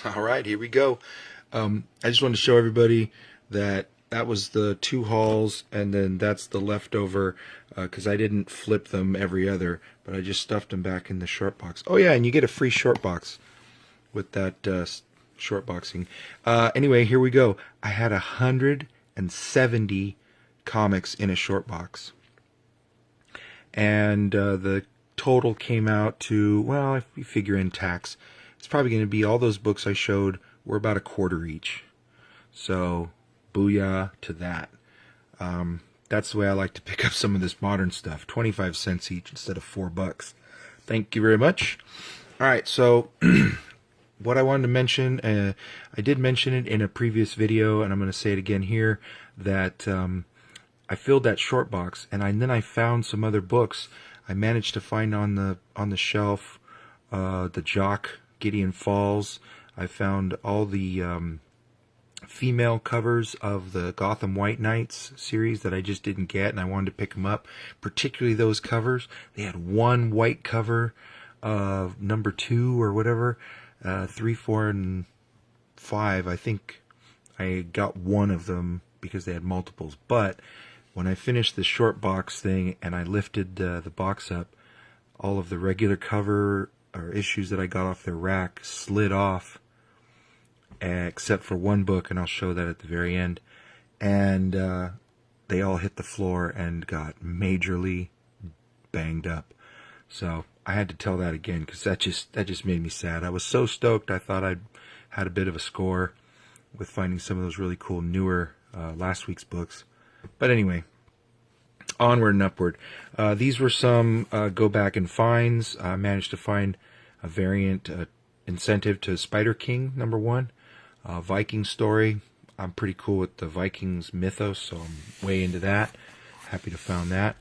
All right, here we go. I just wanted to show everybody that that was the two hauls, and then that's the leftover, because I didn't flip them every other, but I just stuffed them back in the short box. Oh yeah, and you get a free short box with that short boxing. Anyway, here we go. I had 170 comics in a short box, and the total came out to, well, if you figure in tax, it's probably going to be, all those books I showed were about a quarter each. So, booyah to that. That's the way I like to pick up some of this modern stuff. 25 cents each instead of $4. Thank you very much. All right, so what I wanted to mention, I did mention it in a previous video, and I'm going to say it again here, that I filled that short box, and then I found some other books. I managed to find on the shelf the Jock Gideon Falls. I found all the female covers of the Gotham White Knights series that I just didn't get, and I wanted to pick them up, particularly those covers. They had one white cover of number 2 or whatever, 3, 4, and 5. I think I got one of them because they had multiples, but when I finished the short box thing and I lifted the box up, all of the regular cover or issues that I got off their rack slid off, except for one book, and I'll show that at the very end. And they all hit the floor and got majorly banged up. So I had to tell that again, because that just made me sad. I was so stoked. I thought I'd had a bit of a score with finding some of those really cool newer last week's books. But anyway, onward and upward. These were some go back and finds. I managed to find a variant incentive to Spider King #1, Viking story. I'm pretty cool with the Vikings mythos, so I'm way into that. Happy to found that.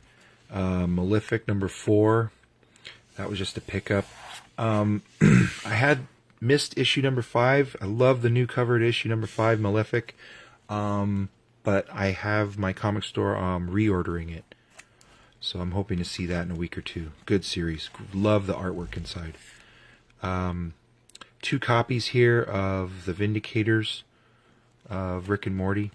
Malefic #4. That was just a pickup. I had missed issue #5. I love the new cover to issue #5, Malefic. But I have my comic store reordering it. So I'm hoping to see that in a week or two. Good series. Love the artwork inside. 2 copies here of The Vindicators of Rick and Morty.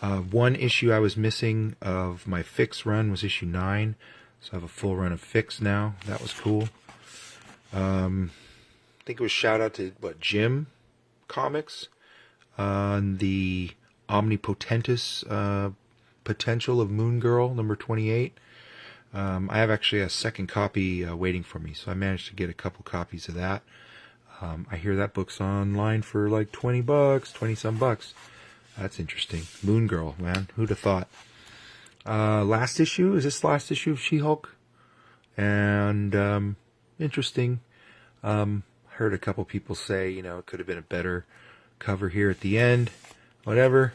1 issue I was missing of my Fix run was issue 9. So I have a full run of Fix now. That was cool. I think it was shout out to, Jim Comics on the Omnipotentus potential of Moon Girl #28. I have actually a second copy waiting for me, so I managed to get a couple copies of that. I hear that book's online for like $20, 20 some bucks. That's interesting. Moon Girl, man, who'd have thought? Last issue, is this last issue of She-Hulk? And interesting. Heard a couple people say, it could have been a better cover here at the end. Whatever.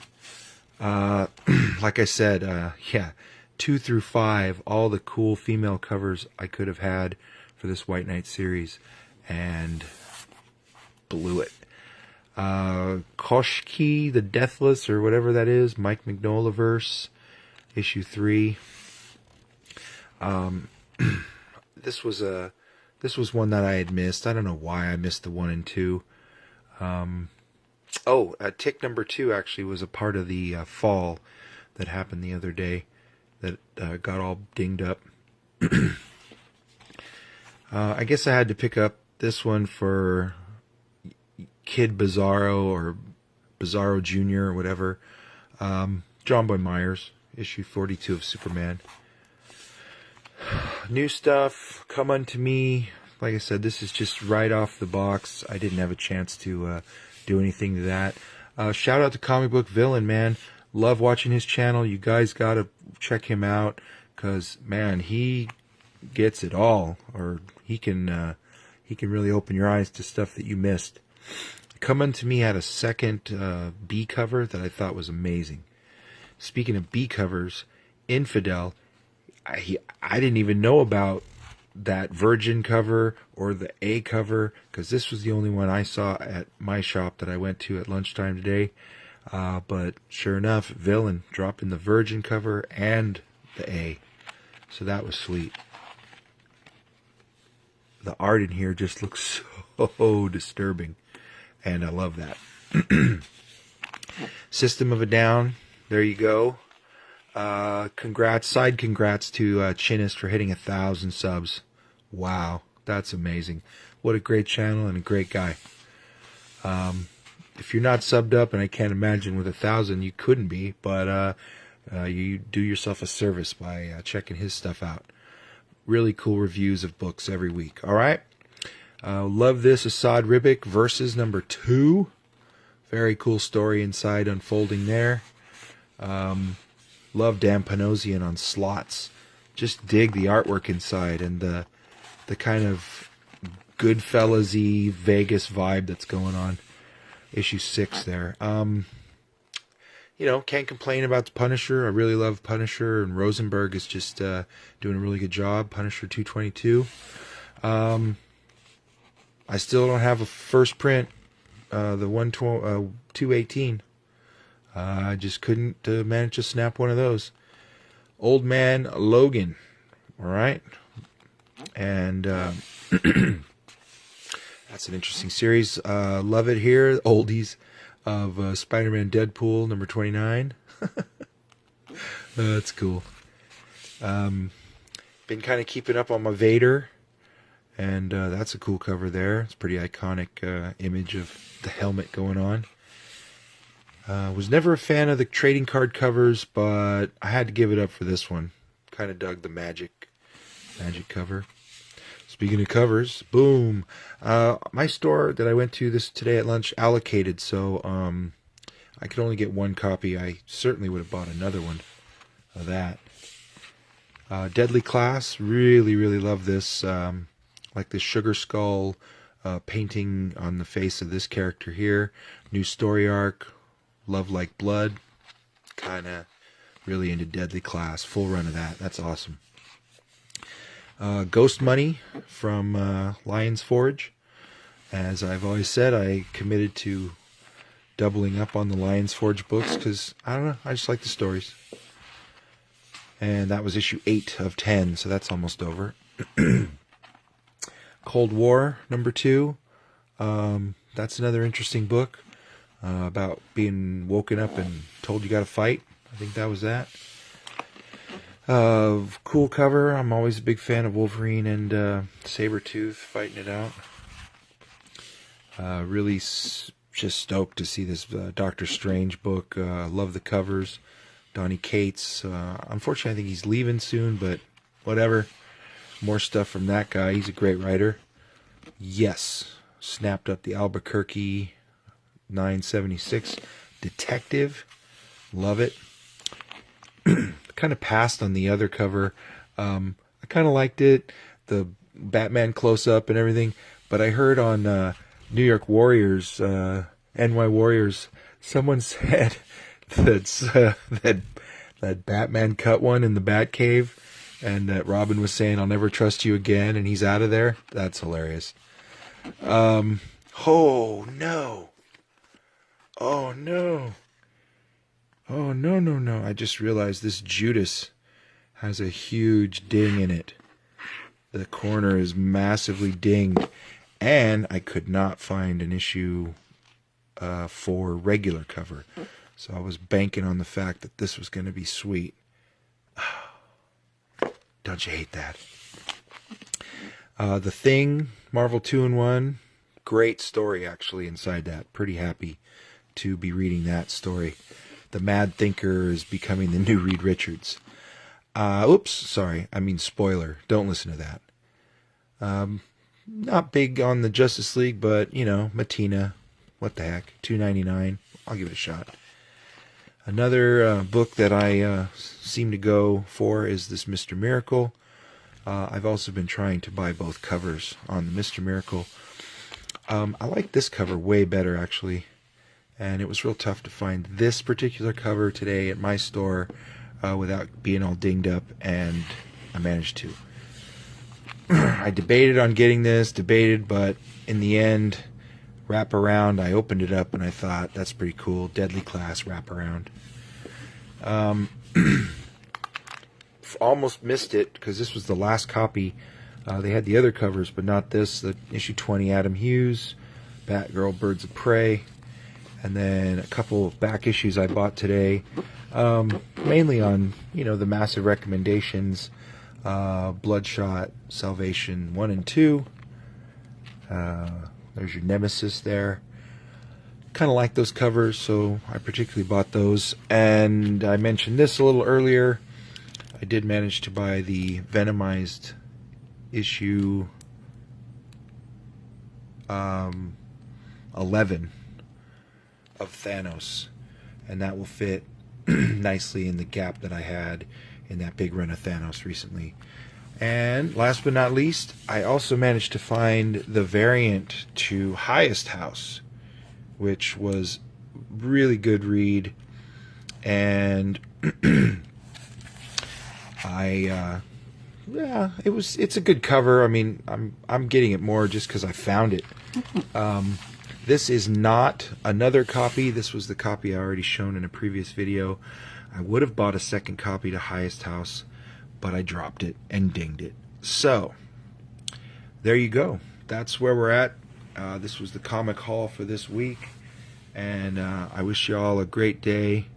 Like I said, yeah, 2 through 5, all the cool female covers I could have had for this White Knight series, and blew it. Koshki the Deathless, or whatever that is, Mike Mignolaverse, issue 3. This was one that I had missed. I don't know why I missed the 1 and 2. Tick #2 actually was a part of the fall that happened the other day that got all dinged up. I guess I had to pick up this one for Kid Bizarro, or Bizarro Jr., or whatever. John Boy Myers, issue 42 of Superman. New stuff, Come Unto Me. Like I said, this is just right off the box. I didn't have a chance to do anything to that. Shout out to Comic Book Villain, man. Love watching his channel. You guys gotta check him out, because man, he gets it all, or he can really open your eyes to stuff that you missed. Come Unto Me had a second B cover that I thought was amazing. Speaking of B covers, Infidel, I didn't even know about that Virgin cover or the A cover, because this was the only one I saw at my shop that I went to at lunchtime today. But sure enough, Villain dropped in the Virgin cover and the A. So that was sweet. the art in here just looks so disturbing, and I love that. System of a Down, there you go. Congrats to Chinnis for hitting 1,000 subs. Wow, that's amazing. What a great channel and a great guy. If you're not subbed up, and I can't imagine with 1,000 you couldn't be, but you do yourself a service by checking his stuff out. Really cool reviews of books every week. All right. Love this Assad Ribic Verses number 2. Very cool story inside unfolding there. Love Dan Panosian on Slots. Just dig the artwork inside and the kind of Goodfellas-y Vegas vibe that's going on. Issue 6 there. Can't complain about the Punisher. I really love Punisher, and Rosenberg is just doing a really good job. Punisher 222. I still don't have a first print, the 218. I just couldn't manage to snap one of those. Old Man Logan. All right. And that's an interesting series. Love it here. Oldies of Spider-Man Deadpool number 29. That's cool. Been kind of keeping up on my Vader. And that's a cool cover there. It's a pretty iconic image of the helmet going on. Was never a fan of the trading card covers, but I had to give it up for this one. Kind of dug the magic cover. Speaking of covers, boom. My store that I went to today at lunch allocated, so I could only get one copy. I certainly would have bought another one of that. Deadly Class, really, really love this. Like this Sugar Skull painting on the face of this character here. New story arc. Love Like Blood. Kind of really into Deadly Class. Full run of that. That's awesome. Ghost Money from Lion's Forge. As I've always said, I committed to doubling up on the Lion's Forge books because, I don't know, I just like the stories. And that was issue 8 of 10, so that's almost over. Cold War, number 2. That's another interesting book about being woken up and told you got to fight. I think that was that. Cool cover. I'm always a big fan of Wolverine and Sabretooth fighting it out. Really just stoked to see this Doctor Strange book. Love the covers. Donny Cates. Unfortunately, I think he's leaving soon, but whatever. More stuff from that guy. He's a great writer. Yes. Snapped up the Albuquerque 976 Detective. Love it. Kind of passed on the other cover. I kind of liked it. The Batman close-up and everything. But I heard on New York Warriors, NY Warriors, someone said that Batman cut one in the Batcave. And that Robin was saying, "I'll never trust you again," and he's out of there. That's hilarious. Oh, no. Oh, no. Oh, no. I just realized this Judas has a huge ding in it. The corner is massively dinged. And I could not find an issue for regular cover. So I was banking on the fact that this was going to be sweet. Don't you hate that? The Thing, Marvel 2-in-1. Great story, actually, inside that. Pretty happy to be reading that story. The Mad Thinker is becoming the new Reed Richards. Oops, sorry. I mean, spoiler. Don't listen to that. Not big on the Justice League, but, Matina. What the heck? $2.99. I'll give it a shot. Another book that I seem to go for is this Mr. Miracle. I've also been trying to buy both covers on the Mr. Miracle. I like this cover way better, actually. And it was real tough to find this particular cover today at my store without being all dinged up, and I managed to. I debated on getting this, but in the end, wraparound, I opened it up and I thought, that's pretty cool. Deadly Class wraparound. Almost missed it because this was the last copy They had the other covers, but not this. The issue 20 Adam Hughes, Batgirl, Birds of Prey, and then a couple of back issues I bought today, mainly on the massive recommendations. Bloodshot, Salvation 1 and 2. There's your Nemesis there. Kind of like those covers, so I particularly bought those. And I mentioned this a little earlier. I did manage to buy the Venomized issue 11 of Thanos, and that will fit nicely in the gap that I had in that big run of Thanos recently. And last but not least, I also managed to find the variant to Highest House, which was really good read, and it's a good cover. I mean, I'm getting it more just because I found it. This is not another copy. This was the copy I already shown in a previous video. I would have bought a second copy to Highest House, but I dropped it and dinged it. So there you go. That's where we're at. This was the comic haul for this week, and I wish you all a great day.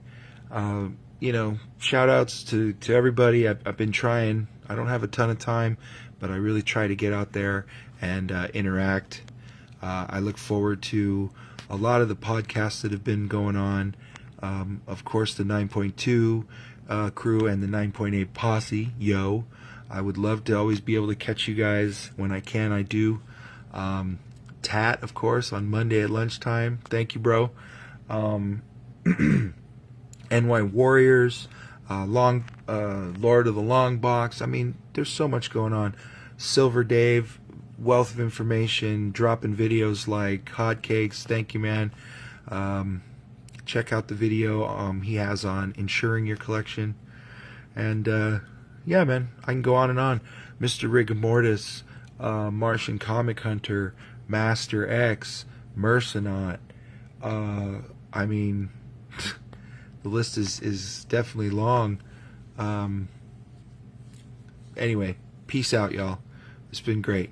Shout outs to everybody. I've been trying. I don't have a ton of time, but I really try to get out there and interact. I look forward to a lot of the podcasts that have been going on. Of course, the 9.2 crew and the 9.8 posse. Yo, I would love to always be able to catch you guys when I can. I do. Tat, of course, on Monday at lunchtime. Thank you, bro. NY Warriors, Lord of the Long Box. I mean, there's so much going on. Silver Dave, wealth of information, dropping videos like hotcakes. Thank you, man. Check out the video he has on insuring your collection. And yeah, man, I can go on and on. Mr. Rigor Mortis, Martian Comic Hunter, Master X, Mercenaut. I mean, the list is definitely long. Anyway, peace out, y'all. It's been great.